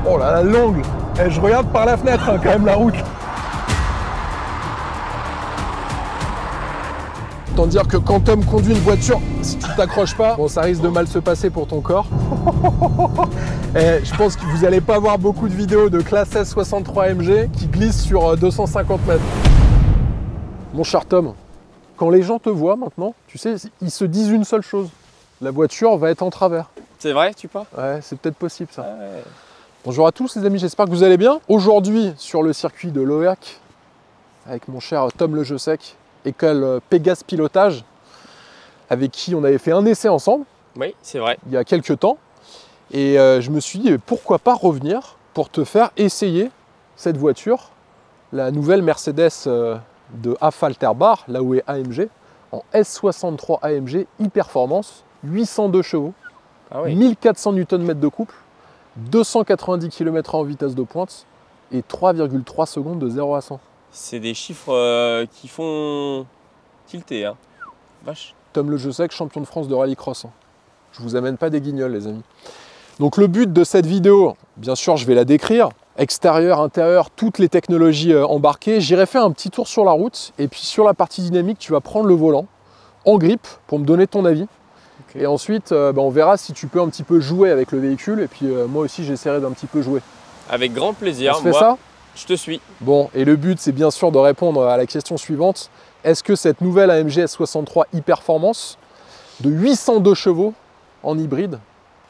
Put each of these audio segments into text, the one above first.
Oh là là, l'angle. Eh, je regarde par la fenêtre hein, quand même la route. Autant dire que quand Tom conduit une voiture, si tu ne t'accroches pas, bon, ça risque de mal se passer pour ton corps. Et je pense que vous n'allez pas voir beaucoup de vidéos de classe S 63 AMG qui glissent sur 250 mètres. Mon cher Tom, quand les gens te voient maintenant, tu sais, ils se disent une seule chose. La voiture va être en travers. C'est vrai, tu penses? Ouais, c'est peut-être possible ça. Ouais. Bonjour à tous les amis, j'espère que vous allez bien. Aujourd'hui, sur le circuit de Loac, avec mon cher Tom Lejeusec, école Pégase Pilotage, avec qui on avait fait un essai ensemble. Oui, c'est vrai. Il y a quelques temps. Et je me suis dit, pourquoi pas revenir pour te faire essayer cette voiture, la nouvelle Mercedes de Affalterbach, là où est AMG, en S63 AMG e-performance, 802 chevaux, Ah oui. 1400 Nm de couple, 290 km/h en vitesse de pointe et 3,3 secondes de 0 à 100. C'est des chiffres qui font tilter, hein. Vache. Tom Lejeusec, champion de France de rallycross. Je vous amène pas des guignols les amis. Donc le but de cette vidéo, bien sûr je vais la décrire, extérieur, intérieur, toutes les technologies embarquées. J'irai faire un petit tour sur la route et puis sur la partie dynamique, tu vas prendre le volant en grippe pour me donner ton avis. Okay. Et ensuite, on verra si tu peux un petit peu jouer avec le véhicule et puis moi aussi j'essaierai d'un petit peu jouer. Avec grand plaisir. On se fait ça ? Je te suis. Bon, et le but c'est bien sûr de répondre à la question suivante. Est-ce que cette nouvelle AMG S63 e-performance de 802 chevaux en hybride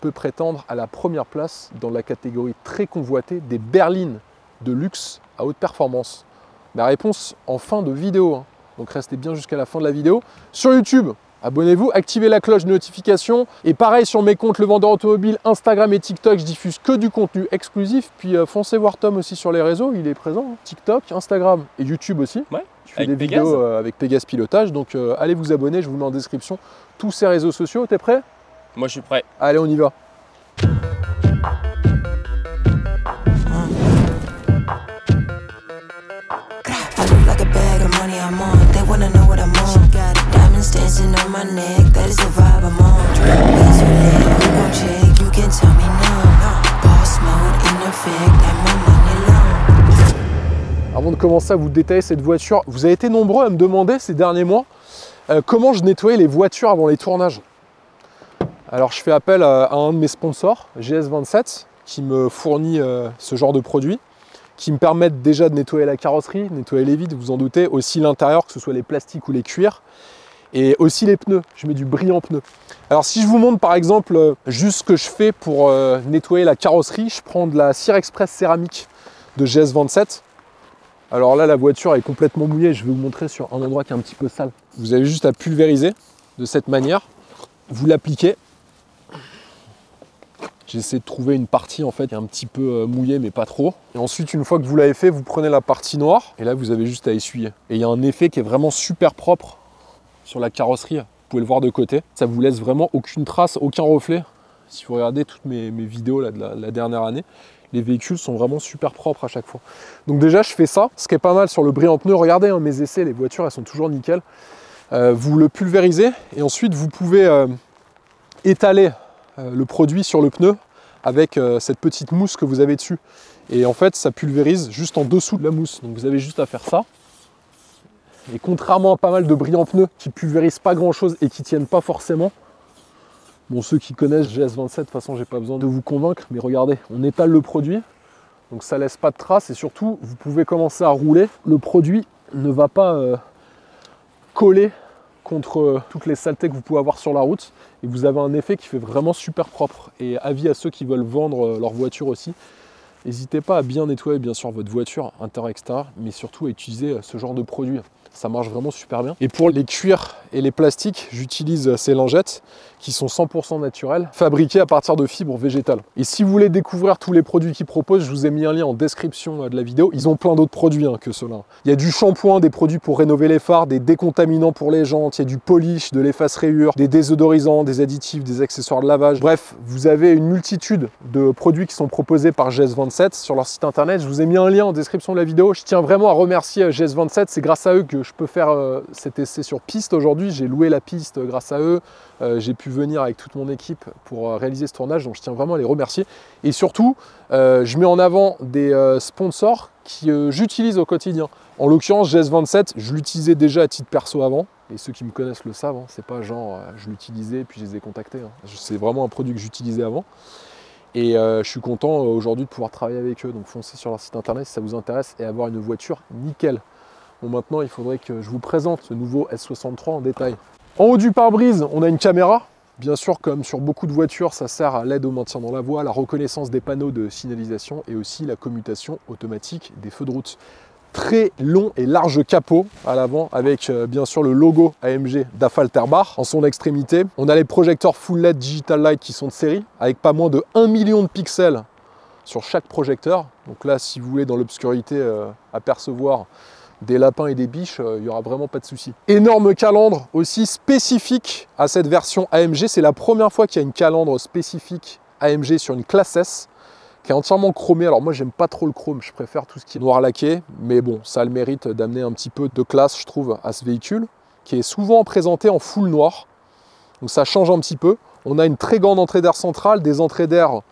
peut prétendre à la première place dans la catégorie très convoitée des berlines de luxe à haute performance? La réponse en fin de vidéo, hein. Donc restez bien jusqu'à la fin de la vidéo. Sur YouTube, abonnez-vous, activez la cloche de notification. Et pareil sur mes comptes Le Vendeur Automobile, Instagram et TikTok, je diffuse que du contenu exclusif. Puis foncez voir Tom aussi sur les réseaux, il est présent. Hein. TikTok, Instagram et YouTube aussi. Ouais, je fais des vidéos avec Pégase Pilotage. Donc allez vous abonner, je vous mets en description tous ces réseaux sociaux. T'es prêt? Moi je suis prêt. Allez, on y va. Avant de commencer à vous détailler cette voiture, vous avez été nombreux à me demander ces derniers mois comment je nettoyais les voitures avant les tournages. Alors je fais appel à un de mes sponsors, GS27, qui me fournit ce genre de produits, qui me permettent déjà de nettoyer la carrosserie, nettoyer les vides, vous en doutez, aussi l'intérieur, que ce soit les plastiques ou les cuirs, et aussi les pneus, je mets du brillant pneu. Alors si je vous montre par exemple juste ce que je fais pour nettoyer la carrosserie, je prends de la cire express céramique de GS27. Alors là la voiture est complètement mouillée, je vais vous montrer sur un endroit qui est un petit peu sale. Vous avez juste à pulvériser de cette manière, vous l'appliquez. J'essaie de trouver une partie en fait qui est un petit peu mouillée mais pas trop. Et ensuite une fois que vous l'avez fait, vous prenez la partie noire et là vous avez juste à essuyer. Et il y a un effet qui est vraiment super propre sur la carrosserie. Vous pouvez le voir de côté. Ça vous laisse vraiment aucune trace, aucun reflet. Si vous regardez toutes mes vidéos là, de la dernière année, les véhicules sont vraiment super propres à chaque fois. Donc déjà je fais ça. Ce qui est pas mal sur le brillant pneu, regardez hein, mes essais, les voitures elles sont toujours nickel. Vous le pulvérisez et ensuite vous pouvez étaler le produit sur le pneu avec cette petite mousse que vous avez dessus. Et en fait, ça pulvérise juste en dessous de la mousse. Donc vous avez juste à faire ça. Et contrairement à pas mal de brillants pneus qui pulvérisent pas grand chose et qui tiennent pas forcément, bon, ceux qui connaissent GS27, de toute façon, j'ai pas besoin de vous convaincre, mais regardez, on étale le produit. Donc ça laisse pas de traces et surtout, vous pouvez commencer à rouler. Le produit ne va pas coller contre toutes les saletés que vous pouvez avoir sur la route et vous avez un effet qui fait vraiment super propre. Et avis à ceux qui veulent vendre leur voiture aussi, n'hésitez pas à bien nettoyer bien sûr votre voiture intérieur extérieur, mais surtout à utiliser ce genre de produit. Ça marche vraiment super bien. Et pour les cuirs et les plastiques, j'utilise ces lingettes qui sont 100% naturelles, fabriquées à partir de fibres végétales. Et si vous voulez découvrir tous les produits qu'ils proposent, je vous ai mis un lien en description de la vidéo. Ils ont plein d'autres produits que ceux-là. Il y a du shampoing, des produits pour rénover les phares, des décontaminants pour les jantes, il y a du polish, de l'efface-rayures, des désodorisants, des additifs, des accessoires de lavage. Bref, vous avez une multitude de produits qui sont proposés par GS27 sur leur site internet. Je vous ai mis un lien en description de la vidéo. Je tiens vraiment à remercier GS27. C'est grâce à eux que je peux faire cet essai sur piste aujourd'hui. J'ai loué la piste grâce à eux. J'ai pu venir avec toute mon équipe pour réaliser ce tournage, donc je tiens vraiment à les remercier. Et surtout, je mets en avant des sponsors qui j'utilise au quotidien. En l'occurrence, GS27, je l'utilisais déjà à titre perso avant. Et ceux qui me connaissent le savent, hein. C'est pas genre je l'utilisais puis je les ai contactés. Hein. C'est vraiment un produit que j'utilisais avant. Et je suis content aujourd'hui de pouvoir travailler avec eux. Donc foncez sur leur site internet si ça vous intéresse et avoir une voiture nickel. Bon, maintenant, il faudrait que je vous présente ce nouveau S63 en détail. En haut du pare-brise, on a une caméra. Bien sûr, comme sur beaucoup de voitures, ça sert à l'aide au maintien dans la voie, la reconnaissance des panneaux de signalisation et aussi la commutation automatique des feux de route. Très long et large capot à l'avant avec bien sûr le logo AMG d'Affalterbach en son extrémité. On a les projecteurs Full LED Digital Light qui sont de série avec pas moins de 1 million de pixels sur chaque projecteur. Donc là, si vous voulez dans l'obscurité apercevoir des lapins et des biches, il n'y aura vraiment pas de souci. Énorme calandre aussi spécifique à cette version AMG. C'est la première fois qu'il y a une calandre spécifique AMG sur une classe S qui est entièrement chromé. Alors moi, j'aime pas trop le chrome, je préfère tout ce qui est noir laqué, mais bon, ça a le mérite d'amener un petit peu de classe, je trouve, à ce véhicule, qui est souvent présenté en full noir. Donc ça change un petit peu. On a une très grande entrée d'air centrale, des entrées d'air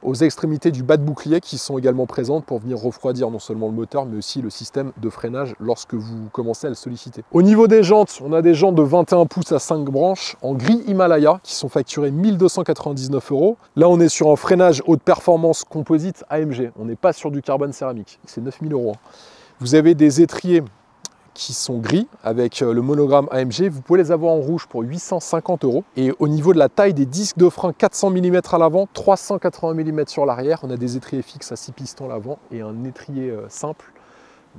aux extrémités du bas de bouclier qui sont également présentes pour venir refroidir non seulement le moteur, mais aussi le système de freinage lorsque vous commencez à le solliciter. Au niveau des jantes, on a des jantes de 21 pouces à 5 branches en gris Himalaya qui sont facturées 1 299 €. Là, on est sur un freinage haute performance composite AMG. On n'est pas sur du carbone céramique. C'est 9 000 €. Vous avez des étriers qui sont gris avec le monogramme AMG. Vous pouvez les avoir en rouge pour 850 €. Et au niveau de la taille des disques de frein, 400 mm à l'avant, 380 mm sur l'arrière. On a des étriers fixes à 6 pistons à l'avant et un étrier simple,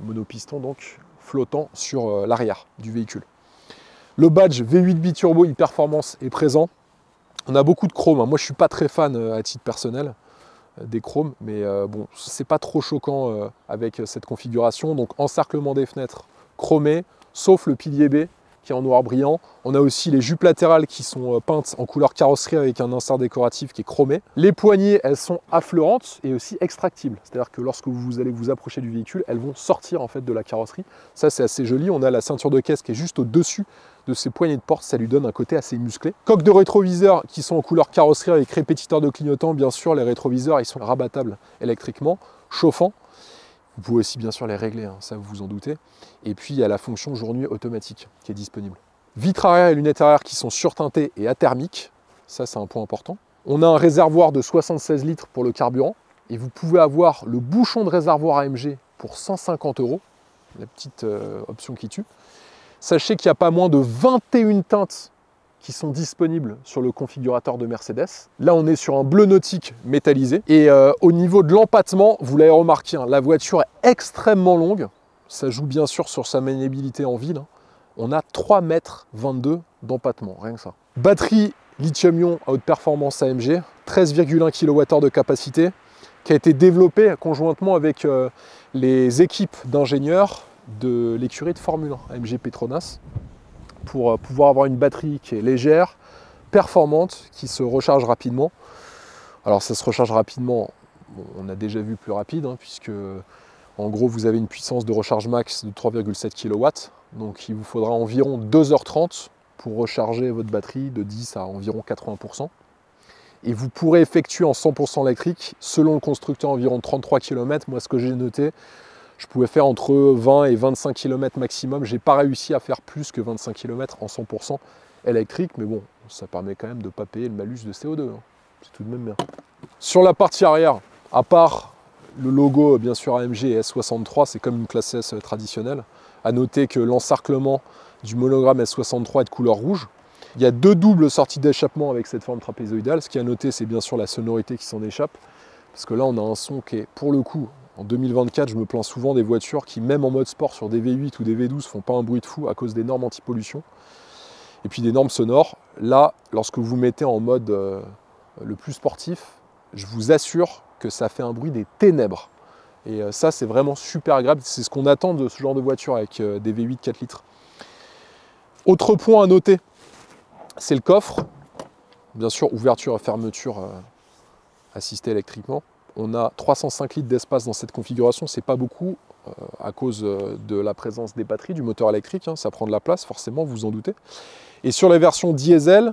monopiston donc, flottant sur l'arrière du véhicule. Le badge V8 biturbo e-performance est présent. On a beaucoup de chrome. Moi, je ne suis pas très fan à titre personnel des chromes, mais bon, c'est pas trop choquant avec cette configuration. Donc, encerclement des fenêtres chromé, sauf le pilier B qui est en noir brillant. On a aussi les jupes latérales qui sont peintes en couleur carrosserie avec un insert décoratif qui est chromé. Les poignées, elles sont affleurantes et aussi extractibles. C'est-à-dire que lorsque vous allez vous approcher du véhicule, elles vont sortir en fait de la carrosserie. Ça, c'est assez joli. On a la ceinture de caisse qui est juste au-dessus de ces poignées de porte. Ça lui donne un côté assez musclé. Coques de rétroviseur qui sont en couleur carrosserie avec répétiteur de clignotant. Bien sûr, les rétroviseurs, ils sont rabattables électriquement, chauffants. Vous pouvez aussi bien sûr les régler, hein, ça vous vous en doutez. Et puis il y a la fonction jour-nuit automatique qui est disponible. Vitres arrière et lunettes arrière qui sont surteintées et athermiques, ça c'est un point important. On a un réservoir de 76 litres pour le carburant et vous pouvez avoir le bouchon de réservoir AMG pour 150 €, la petite option qui tue. Sachez qu'il n'y a pas moins de 21 teintes qui sont disponibles sur le configurateur de Mercedes. Là, on est sur un bleu nautique métallisé. Et au niveau de l'empattement, vous l'avez remarqué, hein, la voiture est extrêmement longue. Ça joue bien sûr sur sa maniabilité en ville. Hein. On a 3,22 m d'empattement, rien que ça. Batterie lithium-ion à haute performance AMG, 13,1 kWh de capacité, qui a été développée conjointement avec les équipes d'ingénieurs de l'écurie de Formule 1, AMG Petronas, pour pouvoir avoir une batterie qui est légère, performante, qui se recharge rapidement. Alors ça se recharge rapidement, bon, on a déjà vu plus rapide, hein, puisque en gros vous avez une puissance de recharge max de 3,7 kW, donc il vous faudra environ 2h30 pour recharger votre batterie de 10 à environ 80%. Et vous pourrez effectuer en 100% électrique, selon le constructeur, environ 33 km. Moi, ce que j'ai noté, je pouvais faire entre 20 et 25 km maximum. Je n'ai pas réussi à faire plus que 25 km en 100% électrique, mais bon, ça permet quand même de ne pas payer le malus de CO2. Hein. C'est tout de même bien. Sur la partie arrière, à part le logo, bien sûr, AMG et S63, c'est comme une classe S traditionnelle. À noter que l'encerclement du monogramme S63 est de couleur rouge. Il y a deux doubles sorties d'échappement avec cette forme trapézoïdale. Ce qui est à noter, c'est bien sûr la sonorité qui s'en échappe. Parce que là, on a un son qui est, pour le coup, en 2024, je me plains souvent des voitures qui, même en mode sport sur des V8 ou des V12, font pas un bruit de fou à cause des normes anti-pollution. Et puis des normes sonores. Là, lorsque vous mettez en mode le plus sportif, je vous assure que ça fait un bruit des ténèbres. Et ça, c'est vraiment super agréable. C'est ce qu'on attend de ce genre de voiture avec des V8 4 litres. Autre point à noter, c'est le coffre. Bien sûr, ouverture et fermeture assistée électriquement. On a 305 litres d'espace dans cette configuration, c'est pas beaucoup à cause de la présence des batteries, du moteur électrique, hein, ça prend de la place forcément, vous vous en doutez. Et sur les versions diesel,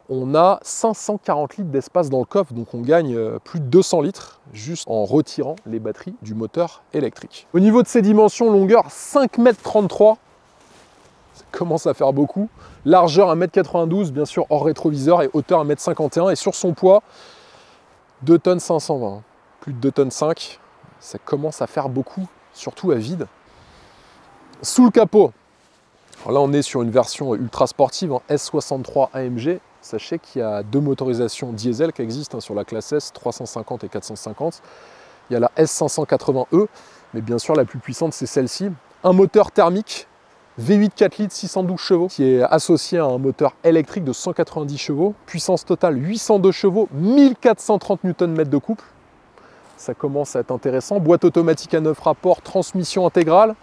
on a 540 litres d'espace dans le coffre, donc on gagne plus de 200 litres juste en retirant les batteries du moteur électrique. Au niveau de ses dimensions, longueur 5,33 m, ça commence à faire beaucoup. Largeur 1,92 m, bien sûr hors rétroviseur, et hauteur 1,51 m. Et sur son poids, 2 tonnes 520, plus de 2 tonnes 5, ça commence à faire beaucoup, surtout à vide. Sous le capot, alors là on est sur une version ultra sportive en S63 AMG. Sachez qu'il y a 2 motorisations diesel qui existent sur la classe S, 350 et 450. Il y a la S580E, mais bien sûr la plus puissante c'est celle-ci. Un moteur thermique V8 4 litres 612 chevaux qui est associé à un moteur électrique de 190 chevaux. Puissance totale 802 chevaux, 1430 Nm de couple. Ça commence à être intéressant. Boîte automatique à 9 rapports, transmission intégrale.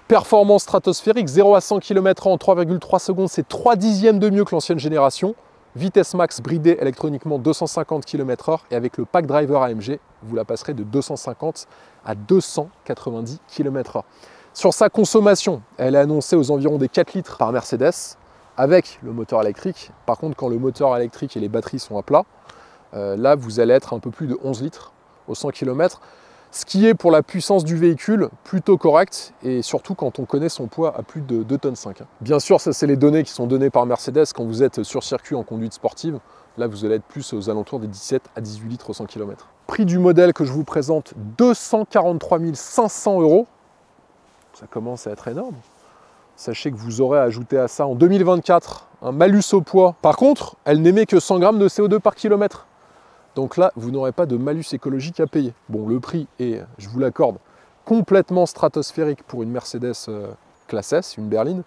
Performance stratosphérique, 0 à 100 km/h en 3,3 secondes, c'est 3 dixièmes de mieux que l'ancienne génération. Vitesse max bridée électroniquement 250 km/h et avec le pack driver AMG, vous la passerez de 250 à 290 km/h. Sur sa consommation, elle est annoncée aux environs des 4 litres par Mercedes avec le moteur électrique. Par contre, quand le moteur électrique et les batteries sont à plat, là vous allez être un peu plus de 11 litres au 100 km. Ce qui est pour la puissance du véhicule plutôt correct, et surtout quand on connaît son poids à plus de 2 tonnes 5. Bien sûr, ça c'est les données qui sont données par Mercedes quand vous êtes sur circuit en conduite sportive. Là vous allez être plus aux alentours des 17 à 18 litres au 100 km. Prix du modèle que je vous présente, 243 500 €. Ça commence à être énorme. Sachez que vous aurez ajouté à ça en 2024 un malus au poids. Par contre, elle n'émet que 100 grammes de CO2 par kilomètre. Donc là, vous n'aurez pas de malus écologique à payer. Bon, le prix est, je vous l'accorde, complètement stratosphérique pour une Mercedes classe S, une berline.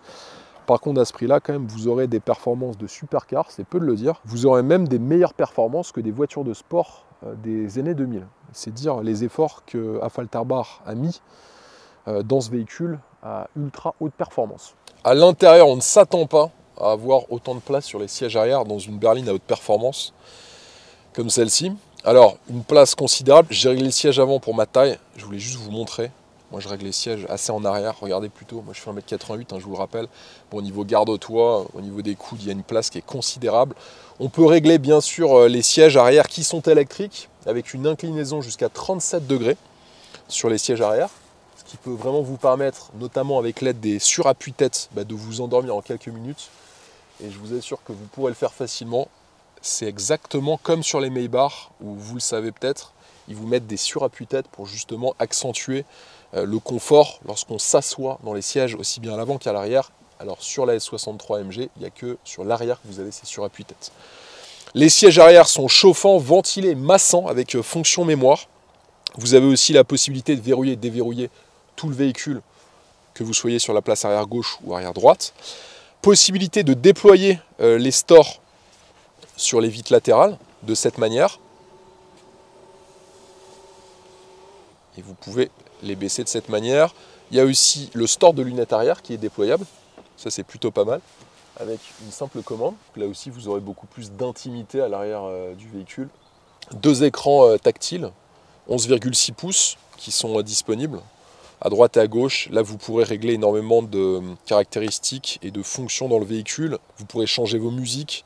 Par contre, à ce prix-là, quand même, vous aurez des performances de supercar, c'est peu de le dire. Vous aurez même des meilleures performances que des voitures de sport des années 2000. C'est dire les efforts que Affalterbach a mis dans ce véhicule à ultra haute performance. À l'intérieur, on ne s'attend pas à avoir autant de place sur les sièges arrière dans une berline à haute performance comme celle-ci. Alors, une place considérable. J'ai réglé le siège avant pour ma taille. Je voulais juste vous montrer. Moi, je règle les sièges assez en arrière. Regardez plutôt. Moi, je fais 1,88 m, je vous le rappelle. Bon, au niveau garde-toit, au niveau des coudes, il y a une place qui est considérable. On peut régler, bien sûr, les sièges arrière qui sont électriques avec une inclinaison jusqu'à 37 degrés sur les sièges arrière. Ce qui peut vraiment vous permettre, notamment avec l'aide des surappuis-têtes, de vous endormir en quelques minutes. Et je vous assure que vous pourrez le faire facilement. C'est exactement comme sur les Maybach, où vous le savez peut-être, ils vous mettent des surappuis-têtes pour justement accentuer le confort lorsqu'on s'assoit dans les sièges, aussi bien à l'avant qu'à l'arrière. Alors sur la S63 AMG, il n'y a que sur l'arrière que vous avez ces surappuis-têtes. Les sièges arrière sont chauffants, ventilés, massants, avec fonction mémoire. Vous avez aussi la possibilité de verrouiller et déverrouiller tout le véhicule, que vous soyez sur la place arrière gauche ou arrière droite. Possibilité de déployer les stores sur les vitres latérales de cette manière, et vous pouvez les baisser de cette manière. Il y a aussi le store de lunettes arrière qui est déployable, ça c'est plutôt pas mal, avec une simple commande. Là aussi vous aurez beaucoup plus d'intimité à l'arrière du véhicule. 2 écrans tactiles 11,6 pouces qui sont disponibles à droite et à gauche. Là vous pourrez régler énormément de caractéristiques et de fonctions dans le véhicule. Vous pourrez changer vos musiques,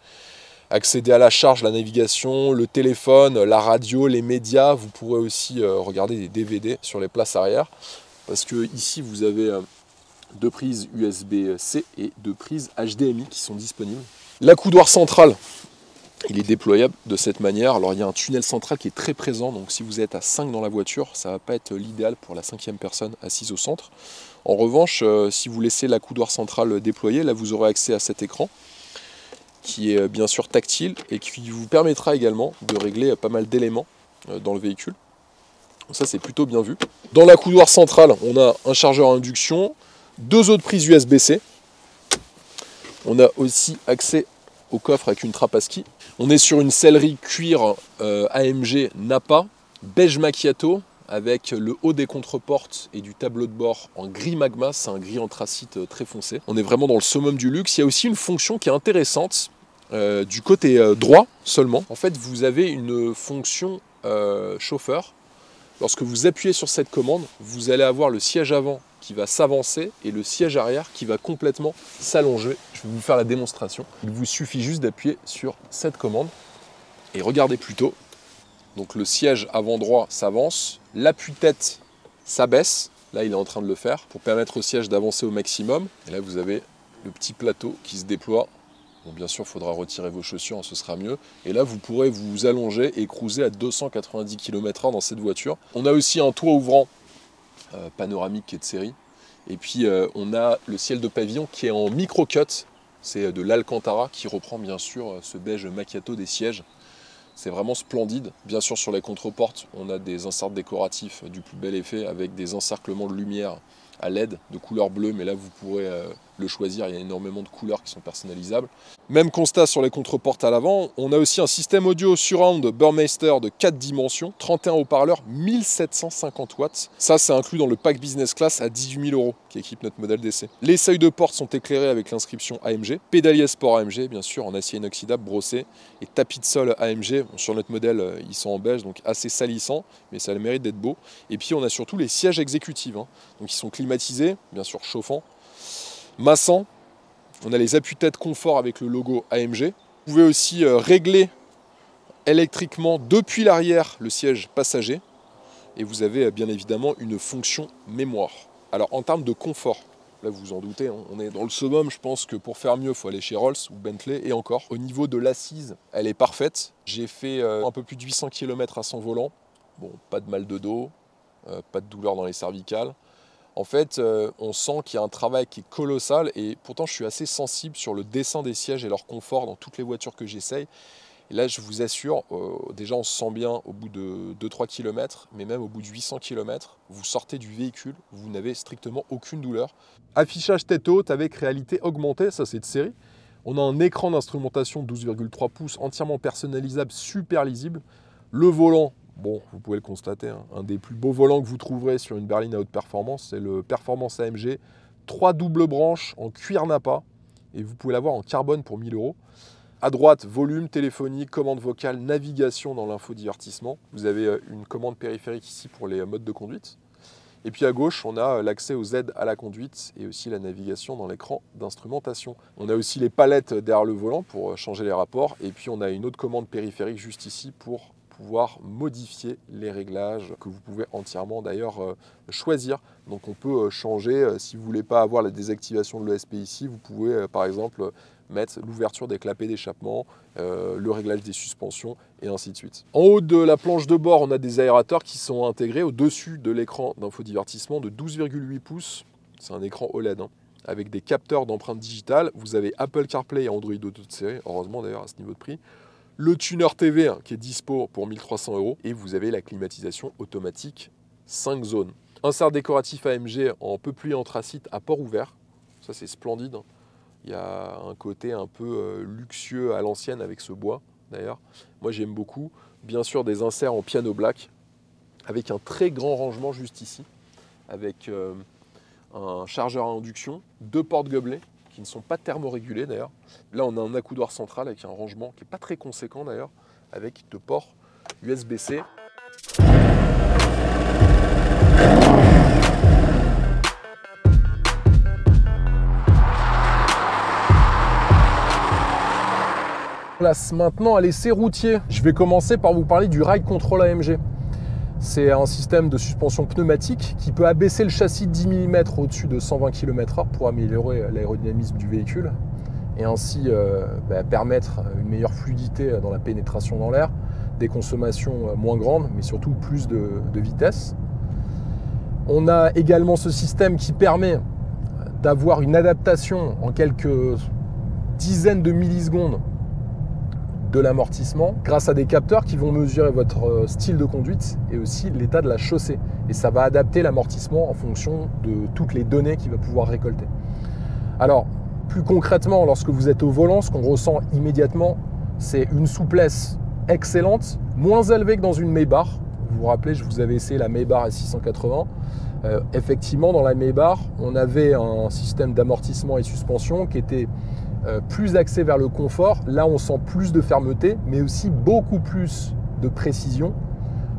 accéder à la charge, la navigation, le téléphone, la radio, les médias. Vous pourrez aussi regarder des DVD sur les places arrière. Parce que ici, vous avez 2 prises USB-C et 2 prises HDMI qui sont disponibles. L'accoudoir central, il est déployable de cette manière. Alors il y a un tunnel central qui est très présent. Donc si vous êtes à 5 dans la voiture, ça ne va pas être l'idéal pour la 5e personne assise au centre. En revanche, si vous laissez l'accoudoir central déployé, là vous aurez accès à cet écran, qui est bien sûr tactile et qui vous permettra également de régler pas mal d'éléments dans le véhicule. Donc ça c'est plutôt bien vu. Dans la couloir centrale, on a un chargeur à induction, 2 autres prises USB-C. On a aussi accès au coffre avec une trappe à ski. On est sur une sellerie cuir AMG Napa, beige macchiato, avec le haut des contreportes et du tableau de bord en gris magma. C'est un gris anthracite très foncé. On est vraiment dans le summum du luxe. Il y a aussi une fonction qui est intéressante du côté droit seulement. En fait, vous avez une fonction chauffeur lorsque vous appuyez sur cette commande, vous allez avoir le siège avant qui va s'avancer et le siège arrière qui va complètement s'allonger. Je vais vous faire la démonstration. Il vous suffit juste d'appuyer sur cette commande et regardez plutôt. Donc le siège avant droit s'avance, l'appui-tête s'abaisse. Là, il est en train de le faire pour permettre au siège d'avancer au maximum. Et là, vous avez le petit plateau qui se déploie. Bon, bien sûr, il faudra retirer vos chaussures, ce sera mieux. Et là, vous pourrez vous allonger et cruiser à 290 km/h dans cette voiture. On a aussi un toit ouvrant panoramique qui est de série. Et puis, on a le ciel de pavillon qui est en micro-cut. C'est de l'Alcantara qui reprend bien sûr ce beige macchiato des sièges. C'est vraiment splendide. Bien sûr, sur les contreportes, on a des inserts décoratifs du plus bel effet avec des encerclements de lumière à LED de couleur bleue, mais là vous pourrez le choisir, il y a énormément de couleurs qui sont personnalisables. Même constat sur les contreportes à l'avant, on a aussi un système audio surround Burmeister de 4 dimensions, 31 haut-parleurs, 1750 watts. Ça c'est inclus dans le pack business class à 18 000 € qui équipe notre modèle d'essai. Les seuils de porte sont éclairés avec l'inscription AMG, pédalier sport AMG bien sûr en acier inoxydable brossé et tapis de sol AMG. Bon, sur notre modèle ils sont en beige donc assez salissants, mais ça a le mérite d'être beau. Et puis on a surtout les sièges exécutifs, donc ils sont climatisés, bien sûr chauffants, massants. On a les appuis-têtes confort avec le logo AMG. Vous pouvez aussi régler électriquement depuis l'arrière le siège passager. Et vous avez bien évidemment une fonction mémoire. Alors en termes de confort, là vous vous en doutez, on est dans le summum. Je pense que pour faire mieux, il faut aller chez Rolls ou Bentley. Et encore, au niveau de l'assise, elle est parfaite. J'ai fait un peu plus de 800 km à son volant. Bon, pas de mal de dos, pas de douleur dans les cervicales. En fait, on sent qu'il y a un travail qui est colossal et pourtant je suis assez sensible sur le dessin des sièges et leur confort dans toutes les voitures que j'essaye. Et là, je vous assure, déjà on se sent bien au bout de 2-3 km, mais même au bout de 800 km, vous sortez du véhicule, vous n'avez strictement aucune douleur. Affichage tête haute avec réalité augmentée, ça c'est de série. On a un écran d'instrumentation 12,3 pouces entièrement personnalisable, super lisible. Le volant, bon, vous pouvez le constater, un des plus beaux volants que vous trouverez sur une berline à haute performance, c'est le Performance AMG. 3 doubles branches en cuir Napa et vous pouvez l'avoir en carbone pour 1000 €. À droite, volume, téléphonie, commande vocale, navigation dans l'infodivertissement. Vous avez une commande périphérique ici pour les modes de conduite. Et puis à gauche, on a l'accès aux aides à la conduite et aussi la navigation dans l'écran d'instrumentation. On a aussi les palettes derrière le volant pour changer les rapports. Et puis on a une autre commande périphérique juste ici pour pouvoir modifier les réglages que vous pouvez entièrement d'ailleurs choisir. Donc on peut changer, si vous ne voulez pas avoir la désactivation de l'ESP ici, vous pouvez par exemple mettre l'ouverture des clapets d'échappement, le réglage des suspensions et ainsi de suite. En haut de la planche de bord, on a des aérateurs qui sont intégrés au-dessus de l'écran d'infodivertissement de 12,8 pouces. C'est un écran OLED avec des capteurs d'empreintes digitales. Vous avez Apple CarPlay et Android Auto de série, heureusement d'ailleurs à ce niveau de prix. Le tuner TV qui est dispo pour 1300 € et vous avez la climatisation automatique 5 zones. Insert décoratif AMG en peuplier anthracite à port ouvert, ça c'est splendide. Il y a un côté un peu luxueux à l'ancienne avec ce bois d'ailleurs. Moi j'aime beaucoup. Bien sûr des inserts en piano black avec un très grand rangement juste ici, avec un chargeur à induction, 2 portes gobelets qui ne sont pas thermorégulés d'ailleurs. Là on a un accoudoir central avec un rangement qui n'est pas très conséquent d'ailleurs, avec 2 ports USB-C. Place maintenant à l'essai routier. Je vais commencer par vous parler du Ride Control AMG. C'est un système de suspension pneumatique qui peut abaisser le châssis de 10 mm au-dessus de 120 km/h pour améliorer l'aérodynamisme du véhicule et ainsi permettre une meilleure fluidité dans la pénétration dans l'air, des consommations moins grandes mais surtout plus de vitesse. On a également ce système qui permet d'avoir une adaptation en quelques dizaines de millisecondes de l'amortissement grâce à des capteurs qui vont mesurer votre style de conduite et aussi l'état de la chaussée. Et ça va adapter l'amortissement en fonction de toutes les données qu'il va pouvoir récolter. Alors, plus concrètement, lorsque vous êtes au volant, ce qu'on ressent immédiatement, c'est une souplesse excellente, moins élevée que dans une Maybach. Vous vous rappelez, je vous avais essayé la Maybach S680. Effectivement, dans la Maybach, on avait un système d'amortissement et suspension qui était plus axé vers le confort. Là, on sent plus de fermeté, mais aussi beaucoup plus de précision,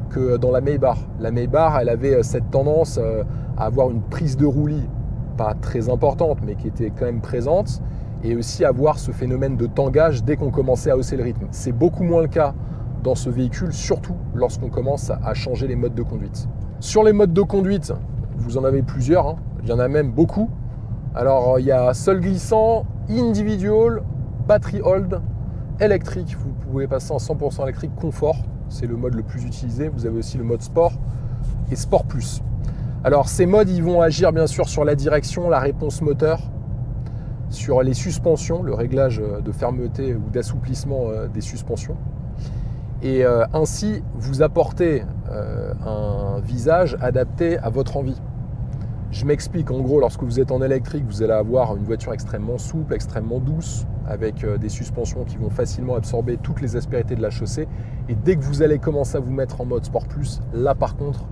que dans la Maybach. La Maybach, elle avait cette tendance à avoir une prise de roulis pas très importante, mais qui était quand même présente, et aussi avoir ce phénomène de tangage dès qu'on commençait à hausser le rythme. C'est beaucoup moins le cas dans ce véhicule, surtout lorsqu'on commence à changer les modes de conduite. Sur les modes de conduite, vous en avez plusieurs, hein. Il y en a même beaucoup. Alors il y a sol glissant, individual, battery hold, électrique, vous pouvez passer en 100% électrique, confort, c'est le mode le plus utilisé. Vous avez aussi le mode sport et sport plus. Alors ces modes, ils vont agir bien sûr sur la direction, la réponse moteur, sur les suspensions, le réglage de fermeté ou d'assouplissement des suspensions. Et ainsi, vous apportez un visage adapté à votre envie. Je m'explique, en gros, lorsque vous êtes en électrique, vous allez avoir une voiture extrêmement souple, extrêmement douce, avec des suspensions qui vont facilement absorber toutes les aspérités de la chaussée. Et dès que vous allez commencer à vous mettre en mode Sport Plus, là par contre,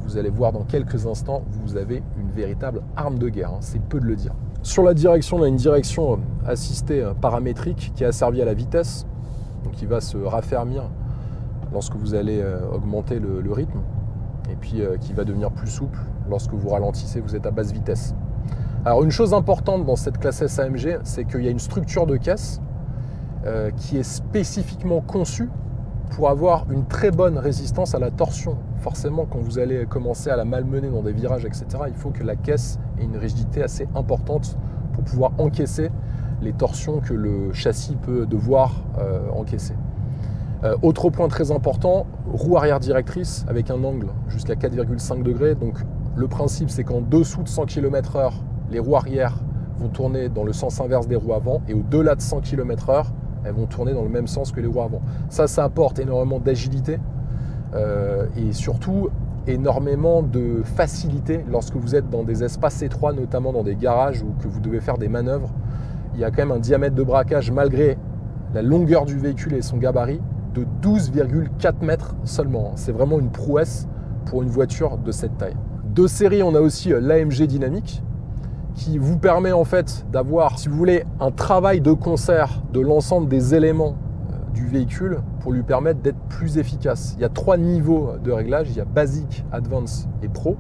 vous allez voir dans quelques instants, vous avez une véritable arme de guerre, hein, c'est peu de le dire. Sur la direction, on a une direction assistée paramétrique qui est asservie à la vitesse, donc qui va se raffermir lorsque vous allez augmenter le rythme, et puis qui va devenir plus souple lorsque vous ralentissez, vous êtes à basse vitesse. Alors une chose importante dans cette classe S AMG, c'est qu'il y a une structure de caisse qui est spécifiquement conçue pour avoir une très bonne résistance à la torsion. Forcément, quand vous allez commencer à la malmener dans des virages, etc., il faut que la caisse ait une rigidité assez importante pour pouvoir encaisser les torsions que le châssis peut devoir encaisser. Autre point très important, roue arrière directrice avec un angle jusqu'à 4,5 degrés. Donc le principe, c'est qu'en dessous de 100 km/h, les roues arrière vont tourner dans le sens inverse des roues avant, et au-delà de 100 km/h, elles vont tourner dans le même sens que les roues avant. Ça apporte énormément d'agilité et surtout énormément de facilité lorsque vous êtes dans des espaces étroits, notamment dans des garages ou que vous devez faire des manœuvres. Il y a quand même un diamètre de braquage, malgré la longueur du véhicule et son gabarit, de 12,4 mètres seulement. C'est vraiment une prouesse pour une voiture de cette taille. De série, on a aussi l'AMG Dynamic, qui vous permet en fait d'avoir, si vous voulez, un travail de concert de l'ensemble des éléments du véhicule pour lui permettre d'être plus efficace. Il y a 3 niveaux de réglage, il y a Basic, Advance et Pro.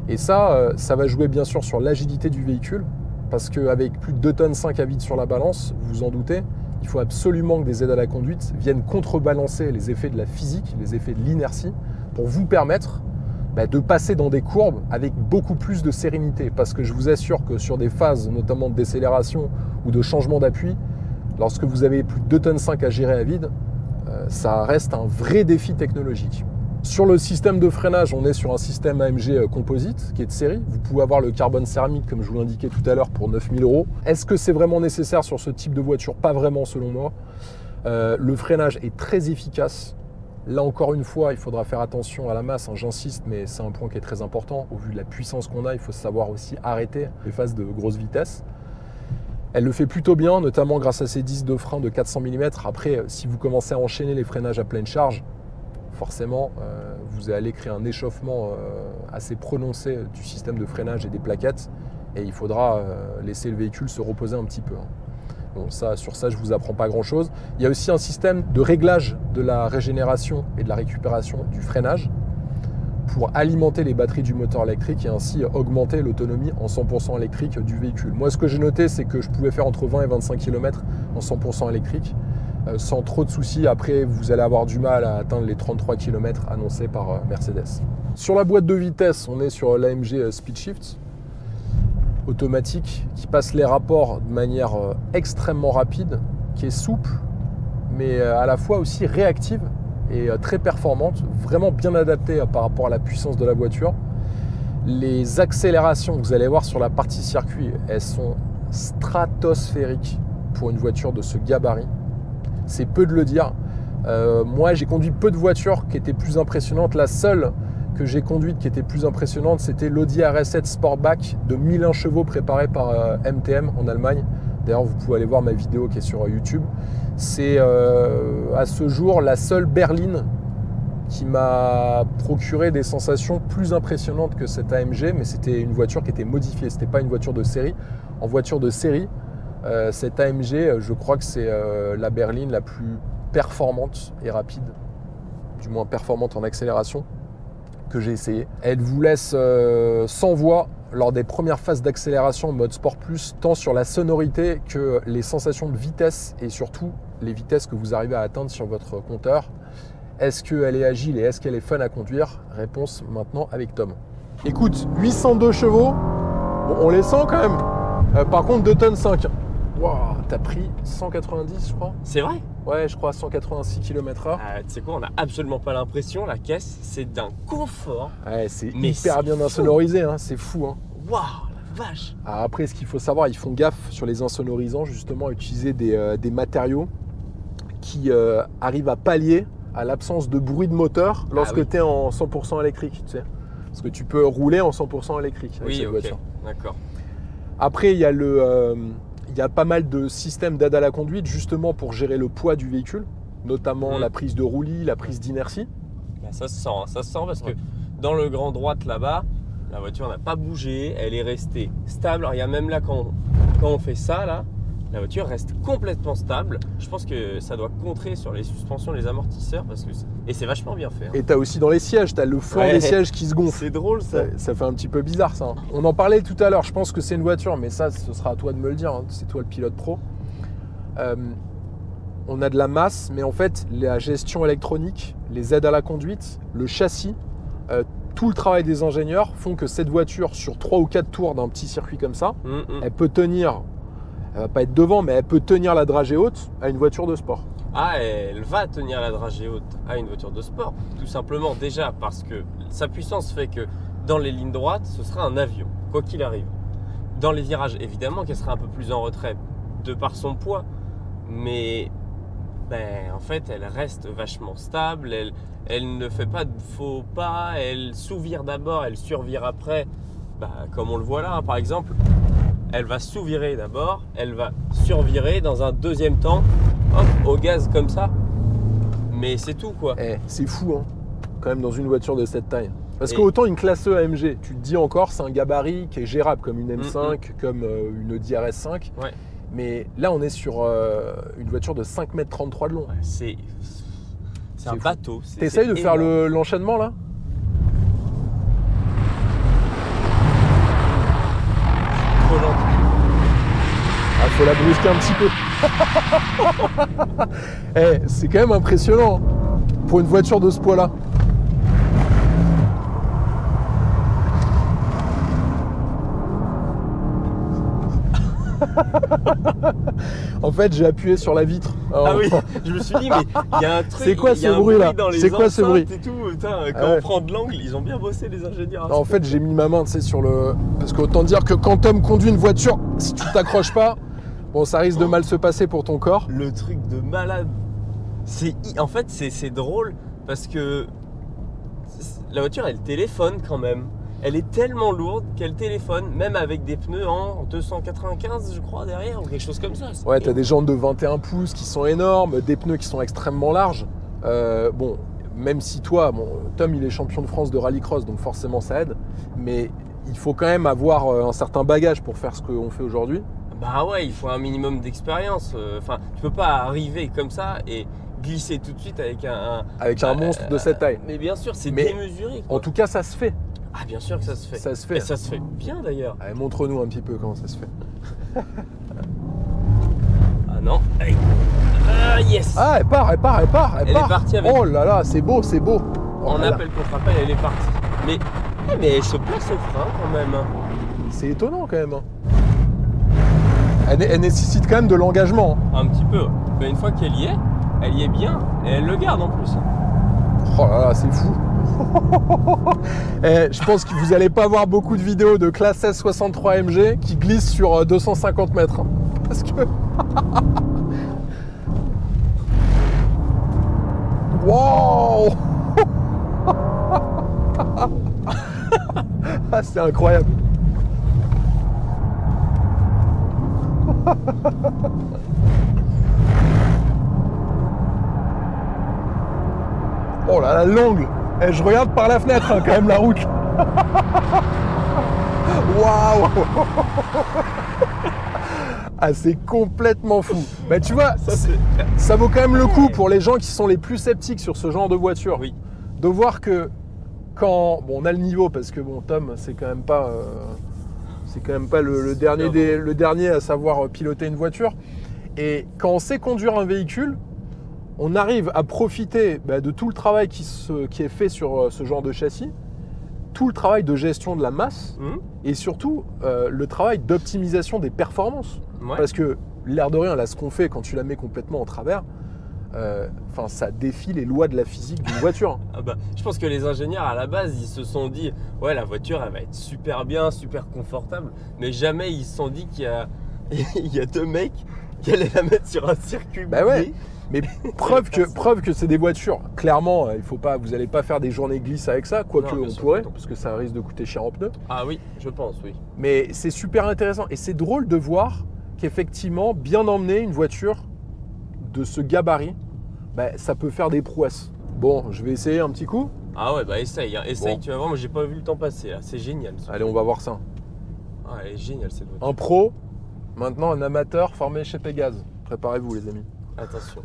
Et ça va jouer bien sûr sur l'agilité du véhicule, parce qu'avec plus de 2,5 tonnes à vide sur la balance, vous vous en doutez, il faut absolument que des aides à la conduite viennent contrebalancer les effets de la physique, les effets de l'inertie, pour vous permettre de passer dans des courbes avec beaucoup plus de sérénité. Parce que je vous assure que sur des phases, notamment de décélération ou de changement d'appui, lorsque vous avez plus de 2,5 tonnes à gérer à vide, ça reste un vrai défi technologique. Sur le système de freinage, on est sur un système AMG composite qui est de série. Vous pouvez avoir le carbone céramique, comme je vous l'indiquais tout à l'heure, pour 9 000 €. Est-ce que c'est vraiment nécessaire sur ce type de voiture? Pas vraiment, selon moi. Le freinage est très efficace. Là, encore une fois, il faudra faire attention à la masse, hein, j'insiste, mais c'est un point qui est très important. Au vu de la puissance qu'on a, il faut savoir aussi arrêter les phases de grosse vitesse. Elle le fait plutôt bien, notamment grâce à ses disques de frein de 400 mm. Après, si vous commencez à enchaîner les freinages à pleine charge, forcément, vous allez créer un échauffement assez prononcé du système de freinage et des plaquettes, et il faudra laisser le véhicule se reposer un petit peu. Bon, sur ça, je ne vous apprends pas grand-chose. Il y a aussi un système de réglage de la régénération et de la récupération du freinage pour alimenter les batteries du moteur électrique et ainsi augmenter l'autonomie en 100% électrique du véhicule. Moi, ce que j'ai noté, c'est que je pouvais faire entre 20 et 25 km en 100% électrique sans trop de soucis. Après, vous allez avoir du mal à atteindre les 33 km annoncés par Mercedes. Sur la boîte de vitesse, on est sur l'AMG Speedshift automatique qui passe les rapports de manière extrêmement rapide, qui est souple, mais à la fois aussi réactive et très performante, vraiment bien adaptée par rapport à la puissance de la voiture. Les accélérations que vous allez voir sur la partie circuit, elles sont stratosphériques pour une voiture de ce gabarit. C'est peu de le dire. Moi, j'ai conduit peu de voitures qui étaient plus impressionnantes. La seule que j'ai conduite qui était plus impressionnante, c'était l'Audi RS7 Sportback de 1001 chevaux préparé par MTM en Allemagne. D'ailleurs, vous pouvez aller voir ma vidéo qui est sur YouTube. C'est à ce jour la seule berline qui m'a procuré des sensations plus impressionnantes que cette AMG, mais c'était une voiture qui était modifiée, c'était pas une voiture de série. En voiture de série, cette AMG, je crois que c'est la berline la plus performante et rapide du moins performante en accélération, que j'ai essayé. Elle vous laisse sans voix lors des premières phases d'accélération en mode Sport Plus, tant sur la sonorité que les sensations de vitesse et surtout les vitesses que vous arrivez à atteindre sur votre compteur. Est-ce qu'elle est agile et est-ce qu'elle est fun à conduire? Réponse maintenant avec Tom. Écoute, 802 chevaux, bon, on les sent quand même. Par contre, 2 tonnes 5. Wow, t'as pris 190, je crois. C'est vrai? Ouais, je crois 186 km/h. Tu sais quoi, on n'a absolument pas l'impression. La caisse, c'est d'un confort. Ouais, c'est Mais hyper bien insonorisé, hein, c'est fou. Hein. Waouh, la vache! Alors après, ce qu'il faut savoir, ils font gaffe sur les insonorisants, justement, à utiliser des matériaux qui arrivent à pallier à l'absence de bruit de moteur lorsque tu es en 100% électrique. Tu sais. Parce que tu peux rouler en 100% électrique avec cette voiture. D'accord. Après, il y a pas mal de systèmes d'aide à la conduite justement pour gérer le poids du véhicule, notamment la prise de roulis, la prise d'inertie. Ben, ça se sent parce que dans le grand droite là-bas, la voiture n'a pas bougé, elle est restée stable. Alors, il y a même là, quand on fait ça, là, la voiture reste complètement stable. Je pense que ça doit contrer sur les suspensions, les amortisseurs, et c'est vachement bien fait. Hein. Et tu as aussi dans les sièges, tu as le flanc des sièges qui se gonfle. C'est drôle ça. Ça fait un petit peu bizarre ça. Hein. On en parlait tout à l'heure, je pense que c'est une voiture, mais ça, ce sera à toi de me le dire, hein. C'est toi le pilote pro. On a de la masse, mais en fait, la gestion électronique, les aides à la conduite, le châssis, tout le travail des ingénieurs font que cette voiture, sur 3 ou 4 tours d'un petit circuit comme ça, elle peut tenir, elle va pas être devant, mais elle peut tenir la dragée haute à une voiture de sport. Ah, elle va tenir la dragée haute à une voiture de sport, tout simplement déjà parce que sa puissance fait que dans les lignes droites, ce sera un avion, quoi qu'il arrive. Dans les virages, évidemment qu'elle sera un peu plus en retrait de par son poids, mais en fait, elle reste vachement stable, elle ne fait pas de faux pas, elle sous-vire d'abord, elle survire après, comme on le voit là, hein, par exemple. Elle va sous-virer d'abord, elle va survirer dans un deuxième temps, hop, au gaz comme ça. Mais c'est tout quoi. C'est fou, hein, quand même, dans une voiture de cette taille. Parce qu'autant une classe E AMG, tu te dis encore, c'est un gabarit qui est gérable, comme une M5, comme une Audi RS5. Ouais. Mais là, on est sur une voiture de 5,33 m de long. Ouais, c'est un bateau. T'essayes de faire l'enchaînement là? Trop gentil. Ah, faut la brusquer un petit peu. C'est quand même impressionnant hein, pour une voiture de ce poids-là. En fait, j'ai appuyé sur la vitre. Ah oui, je me suis dit, mais il y a un truc. C'est quoi ce bruit là? C'est quoi ce bruit? Et tout. Putain, quand on prend de l'angle, ils ont bien bossé les ingénieurs. Non, en fait, j'ai mis ma main, tu sais, sur le. Parce qu'autant dire que quand Tom conduit une voiture, si tu t'accroches pas, bon, ça risque de mal se passer pour ton corps. Le truc de malade. En fait, c'est drôle parce que la voiture, elle téléphone quand même. Elle est tellement lourde qu'elle téléphone, même avec des pneus en 295, je crois, derrière, ou quelque chose comme ça. Ouais, t'as des jantes de 21 pouces qui sont énormes, des pneus qui sont extrêmement larges. Bon, même si toi, Tom, il est champion de France de rallycross, donc forcément ça aide. Mais il faut quand même avoir un certain bagage pour faire ce qu'on fait aujourd'hui. Bah ouais, il faut un minimum d'expérience. Enfin, tu peux pas arriver comme ça et glisser tout de suite avec un monstre de cette taille. Mais bien sûr, c'est démesuré. En tout cas, ça se fait. Ah bien sûr que ça se fait. Ça se fait. Et ça se fait bien d'ailleurs. Allez, montre-nous un petit peu comment ça se fait. Ah non. Allez. Ah yes. Ah, elle part. Elle est partie avec. Oh là là, c'est beau. En appel contre appel, elle est partie. Mais elle se place au frein quand même. C'est étonnant quand même. Elle nécessite quand même de l'engagement. Un petit peu. Mais une fois qu'elle y est, elle y est bien et elle le garde en plus. Oh là là, c'est fou. Je pense que vous n'allez pas voir beaucoup de vidéos de classe S63 AMG qui glissent sur 250 mètres. Parce que... Wow. Ah, c'est incroyable. Oh là là, l'angle. Je regarde par la fenêtre hein, quand même la route. Waouh. Ah, c'est complètement fou. Bah, tu vois, Ça, ça vaut quand même le coup pour les gens qui sont les plus sceptiques sur ce genre de voiture. Oui. De voir que quand. Bon, on a le niveau parce que bon, Tom, c'est quand même pas. C'est quand même pas le dernier à savoir piloter une voiture. Et quand on sait conduire un véhicule, on arrive à profiter de tout le travail qui est fait sur ce genre de châssis, tout le travail de gestion de la masse et surtout le travail d'optimisation des performances. Ouais. Parce que l'air de rien, là, ce qu'on fait quand tu la mets complètement en travers, ça défie les lois de la physique d'une voiture. Ah bah, je pense que les ingénieurs à la base ils se sont dit ouais la voiture elle va être super bien, super confortable, mais jamais ils se sont dit qu'il y a deux mecs qui allaient la mettre sur un circuit. Bah ouais. Mais preuve que c'est des voitures. Clairement, vous n'allez pas faire des journées glisse avec ça, quoique on pourrait, parce que ça risque de coûter cher en pneus. Ah oui, je pense, oui. Mais c'est super intéressant et c'est drôle de voir qu'effectivement, bien emmener une voiture de ce gabarit, ça peut faire des prouesses. Bon, je vais essayer un petit coup. Ah ouais, bah essaye, essaye, Bon. tu vas voir, moi j'ai pas vu le temps passer là, c'est génial. Allez, on va voir ça. Ah, elle est géniale cette voiture. Un pro, maintenant un amateur formé chez Pégase. Préparez-vous les amis. Attention,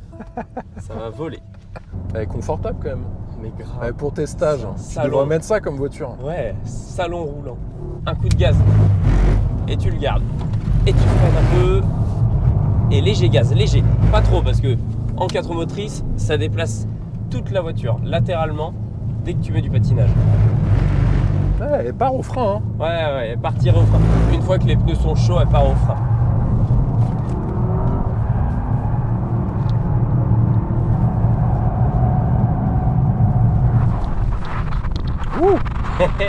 ça va voler. Elle est confortable quand même. Mais grave. Pour tes stages, tu Salon. devrais mettre ça comme voiture. Ouais, salon roulant. Un coup de gaz. Et tu le gardes. Et tu freines un peu. Et léger gaz, léger. Pas trop parce que en 4 motrices, ça déplace toute la voiture latéralement dès que tu mets du patinage. Ouais, elle part au frein. Ouais, elle partira au frein. Une fois que les pneus sont chauds, elle part au frein.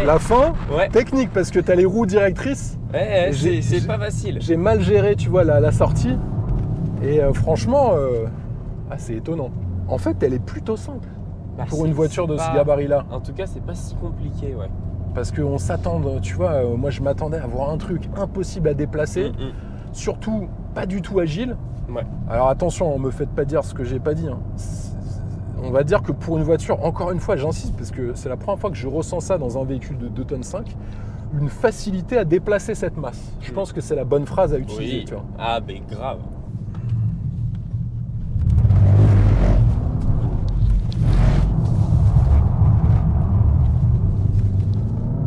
La fin, Ouais. technique parce que tu as les roues directrices. Ouais, J'ai- c'est pas facile. J'ai mal géré, tu vois, la sortie. Et franchement, c'est étonnant. En fait, elle est plutôt simple pour une voiture de ce gabarit-là. En tout cas, c'est pas si compliqué, ouais. Parce qu'on s'attend, tu vois, moi je m'attendais à voir un truc impossible à déplacer, surtout pas du tout agile. Ouais. Alors attention, on me faites pas dire ce que j'ai pas dit. Hein. On va dire que pour une voiture, encore une fois, j'insiste parce que c'est la première fois que je ressens ça dans un véhicule de 2,5 tonnes, une facilité à déplacer cette masse. Je pense que c'est la bonne phrase à utiliser. Oui. Tu vois. Ah, mais grave.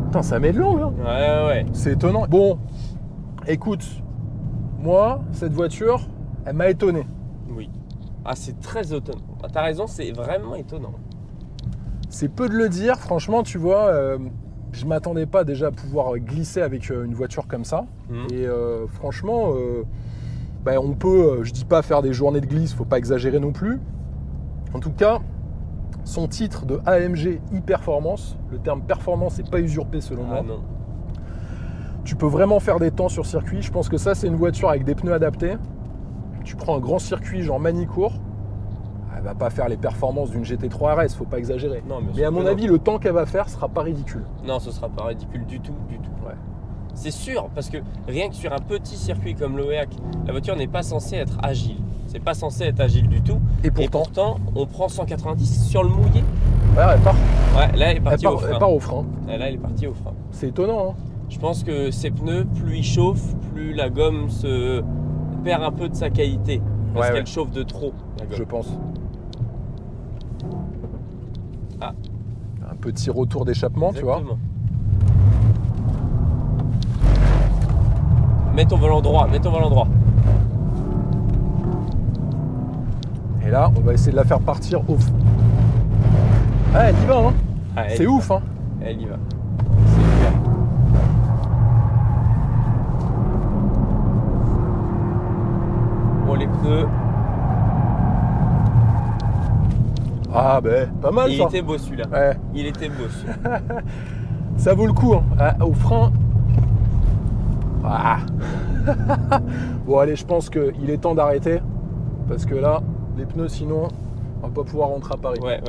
Putain, ça met de l'angle. Hein. Ouais. C'est étonnant. Bon, écoute, moi, cette voiture, elle m'a étonné. Oui. Ah, c'est très étonnant. T'as raison, c'est vraiment étonnant. C'est peu de le dire, franchement, tu vois, je m'attendais pas déjà à pouvoir glisser avec une voiture comme ça. Et franchement, on peut, je dis pas faire des journées de glisse, faut pas exagérer non plus. En tout cas, son titre de AMG e-performance, le terme performance n'est pas usurpé selon moi. Ah non. Tu peux vraiment faire des temps sur circuit. Je pense que ça, c'est une voiture avec des pneus adaptés. Tu prends un grand circuit genre Manicourt, elle va pas faire les performances d'une GT3 RS, faut pas exagérer. Non, mais à mon avis, le temps qu'elle va faire sera pas ridicule. Non, ce sera pas ridicule du tout. Ouais. C'est sûr, parce que rien que sur un petit circuit comme l'OEAC, la voiture n'est pas censée être agile. C'est pas censé être agile du tout. Et pourtant, on prend 190 sur le mouillé. ouais, elle part. Ouais, là, elle est partie au frein. Elle part au frein. Là, elle est partie au frein. C'est étonnant. Hein. Je pense que ces pneus, plus ils chauffent, plus la gomme se perd un peu de sa qualité. Parce qu'elle chauffe de trop, la gomme. Je pense. Ah. Un petit retour d'échappement, tu vois. Exactement. Mets ton volant droit. Et là, on va essayer de la faire partir au fond. Ah, elle y va, hein. Ah, c'est ouf, hein. Elle y va. C'est clair. Bon, les pneus. Ah, pas mal Il ça. était beau celui-là. Ouais. Il était beau celui-là. Ça vaut le coup, hein. Ah, au frein. Ah. Bon, allez, je pense qu'il est temps d'arrêter. Parce que là, les pneus, sinon, on va pas pouvoir rentrer à Paris. Ouais,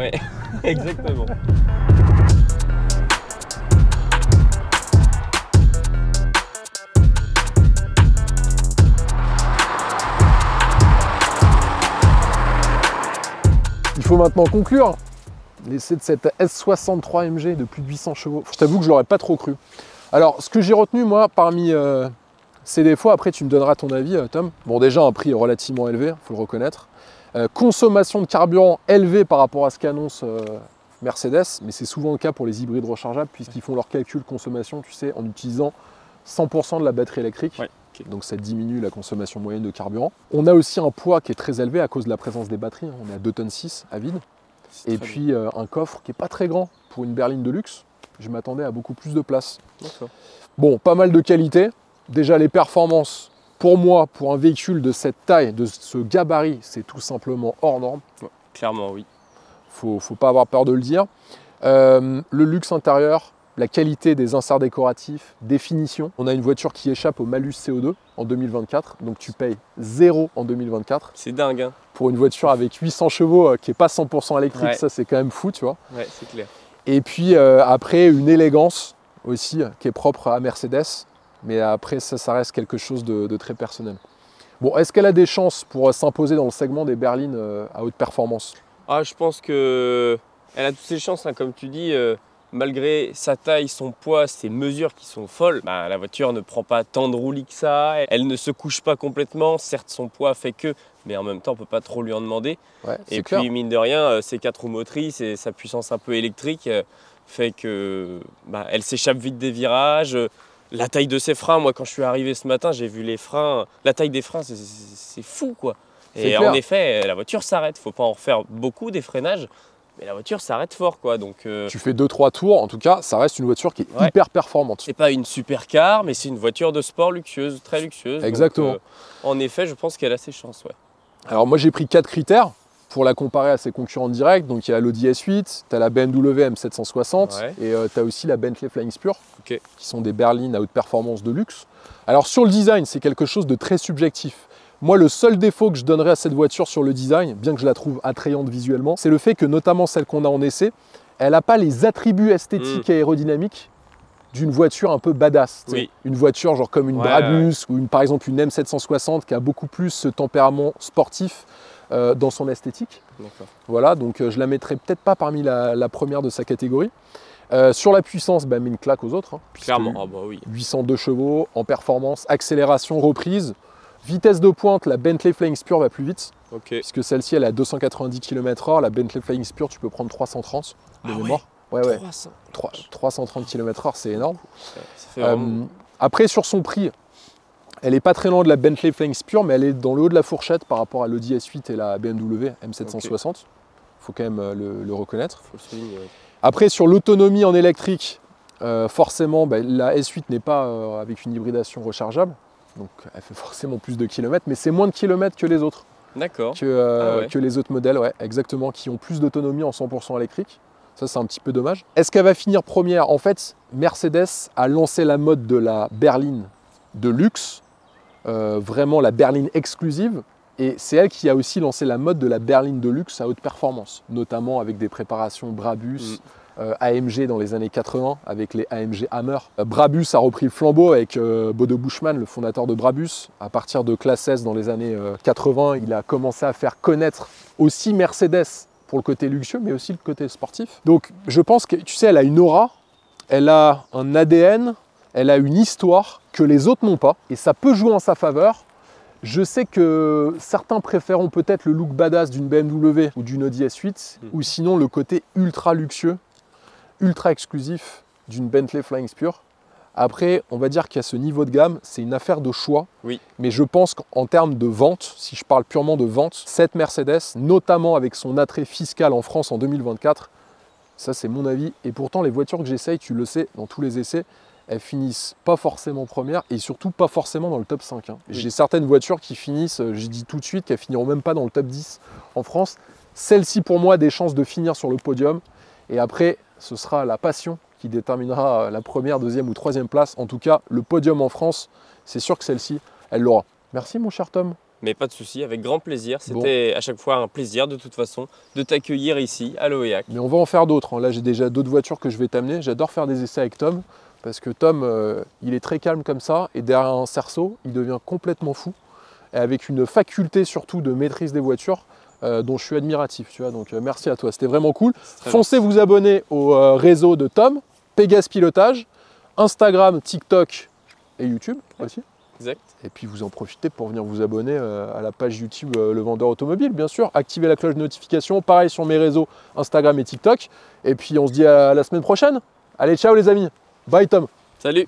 exactement. Il faut maintenant conclure l'essai de cette S63 MG de plus de 800 chevaux. Je t'avoue que je l'aurais pas trop cru. Alors, ce que j'ai retenu, moi, parmi Ces défauts, après tu me donneras ton avis, Tom. Bon, déjà un prix relativement élevé, il faut le reconnaître. Consommation de carburant élevée par rapport à ce qu'annonce Mercedes, mais c'est souvent le cas pour les hybrides rechargeables puisqu'ils font leur calcul consommation, tu sais, en utilisant 100% de la batterie électrique. Ouais, okay. Donc ça diminue la consommation moyenne de carburant. On a aussi un poids qui est très élevé à cause de la présence des batteries. On est à 2,6 tonnes à vide. Et puis un coffre qui n'est pas très grand pour une berline de luxe. Je m'attendais à beaucoup plus de place. Bon, pas mal de qualité. Déjà les performances, pour moi, pour un véhicule de cette taille, de ce gabarit, c'est tout simplement hors norme. Ouais, clairement, oui. Faut pas avoir peur de le dire. Le luxe intérieur, la qualité des inserts décoratifs, définition. On a une voiture qui échappe au malus CO2 en 2024, donc tu payes 0 en 2024. C'est dingue, hein. Pour une voiture avec 800 chevaux qui n'est pas 100% électrique, ouais. Ça c'est quand même fou, tu vois. Ouais, c'est clair. Et puis après, une élégance aussi qui est propre à Mercedes. Mais après, ça reste quelque chose de très personnel. Bon, est-ce qu'elle a des chances pour s'imposer dans le segment des berlines à haute performance? Ah, je pense qu'elle a toutes ses chances, hein, comme tu dis. Malgré sa taille, son poids, ses mesures qui sont folles, bah, la voiture ne prend pas tant de roulis que ça. Elle ne se couche pas complètement. Certes, son poids fait que, mais en même temps, on ne peut pas trop lui en demander. Ouais, et clair. puis, mine de rien, ses 4 roues motrices et sa puissance un peu électrique fait que bah, elle s'échappe vite des virages. La taille de ses freins, moi quand je suis arrivé ce matin, j'ai vu les freins, la taille des freins, c'est fou quoi. Et en effet, la voiture s'arrête. Il ne faut pas en refaire beaucoup des freinages, mais la voiture s'arrête fort quoi. Donc, tu fais 2-3 tours, en tout cas, ça reste une voiture qui est hyper performante. C'est pas une supercar, mais c'est une voiture de sport luxueuse, très luxueuse. Exactement. Donc, en effet, je pense qu'elle a ses chances. Ouais. Alors moi j'ai pris 4 critères pour la comparer à ses concurrents directs. Donc il y a l'Audi S8, tu as la BMW M760 et tu as aussi la Bentley Flying Spur, qui sont des berlines à haute performance de luxe. Alors sur le design, c'est quelque chose de très subjectif. Moi, le seul défaut que je donnerais à cette voiture sur le design, bien que je la trouve attrayante visuellement, c'est le fait que notamment celle qu'on a en essai, elle n'a pas les attributs esthétiques et aérodynamiques d'une voiture un peu badass. Oui. Une voiture genre comme une Brabus ou par exemple une M760 qui a beaucoup plus ce tempérament sportif dans son esthétique. Voilà, donc je la mettrai peut-être pas parmi la première de sa catégorie. Sur la puissance, met une claque aux autres. Hein, clairement, bah oui. 802 chevaux en performance, accélération, reprise. Vitesse de pointe, la Bentley Flying Spur va plus vite. Puisque celle-ci, elle est à 290 km/h. La Bentley Flying Spur, tu peux prendre 330 de mémoire. Ouais. 330 km/h, c'est énorme. Ça fait vraiment... Après, sur son prix, elle n'est pas très loin de la Bentley Flying Spur, mais elle est dans le haut de la fourchette par rapport à l'Audi S8 et la BMW M760. Il faut quand même le reconnaître. Faut le souligner, Après, sur l'autonomie en électrique, forcément, la S8 n'est pas avec une hybridation rechargeable. Donc, elle fait forcément plus de kilomètres, mais c'est moins de kilomètres que les autres. D'accord. Que les autres modèles, exactement, qui ont plus d'autonomie en 100% électrique. Ça, c'est un petit peu dommage. Est-ce qu'elle va finir première? En fait, Mercedes a lancé la mode de la berline de luxe, vraiment la berline exclusive. Et c'est elle qui a aussi lancé la mode de la berline de luxe à haute performance, notamment avec des préparations Brabus, AMG dans les années 80, avec les AMG Hammer. Brabus a repris le flambeau avec Bodo Buschmann, le fondateur de Brabus. À partir de classe S dans les années 80, il a commencé à faire connaître aussi Mercedes pour le côté luxueux, mais aussi le côté sportif. Donc je pense que, tu sais, elle a une aura, elle a un ADN, elle a une histoire que les autres n'ont pas, et ça peut jouer en sa faveur. Je sais que certains préféreront peut-être le look badass d'une BMW ou d'une Audi S8, ou sinon le côté ultra luxueux, ultra exclusif d'une Bentley Flying Spur. Après, on va dire qu'à ce niveau de gamme, c'est une affaire de choix. Oui. Mais je pense qu'en termes de vente, si je parle purement de vente, cette Mercedes, notamment avec son attrait fiscal en France en 2024, ça c'est mon avis. Et pourtant, les voitures que j'essaye, tu le sais, dans tous les essais, elles finissent pas forcément première et surtout pas forcément dans le top 5. Hein. Oui. J'ai certaines voitures qui finissent, j'ai dit tout de suite, qu'elles finiront même pas dans le top 10 en France. Celle-ci, pour moi, a des chances de finir sur le podium. Et après, ce sera la passion qui déterminera la première, deuxième ou troisième place. En tout cas, le podium en France, c'est sûr que celle-ci, elle l'aura. Merci mon cher Tom. Mais pas de souci, avec grand plaisir. C'était à chaque fois un plaisir de toute façon de t'accueillir ici à l'Oéac. Mais on va en faire d'autres. Hein. Là, j'ai déjà d'autres voitures que je vais t'amener. J'adore faire des essais avec Tom parce que Tom, il est très calme comme ça et derrière un cerceau, il devient complètement fou. Et avec une faculté surtout de maîtrise des voitures dont je suis admiratif. Tu vois. Donc merci à toi, c'était vraiment cool. Foncez vous abonner au réseau de Tom, Pégase Pilotage, Instagram, TikTok et YouTube aussi. Exact. Et puis vous en profitez pour venir vous abonner à la page YouTube Le Vendeur Automobile, bien sûr. Activez la cloche de notification, pareil sur mes réseaux Instagram et TikTok. Et puis on se dit à la semaine prochaine. Allez, ciao les amis. Bye Tom. Salut.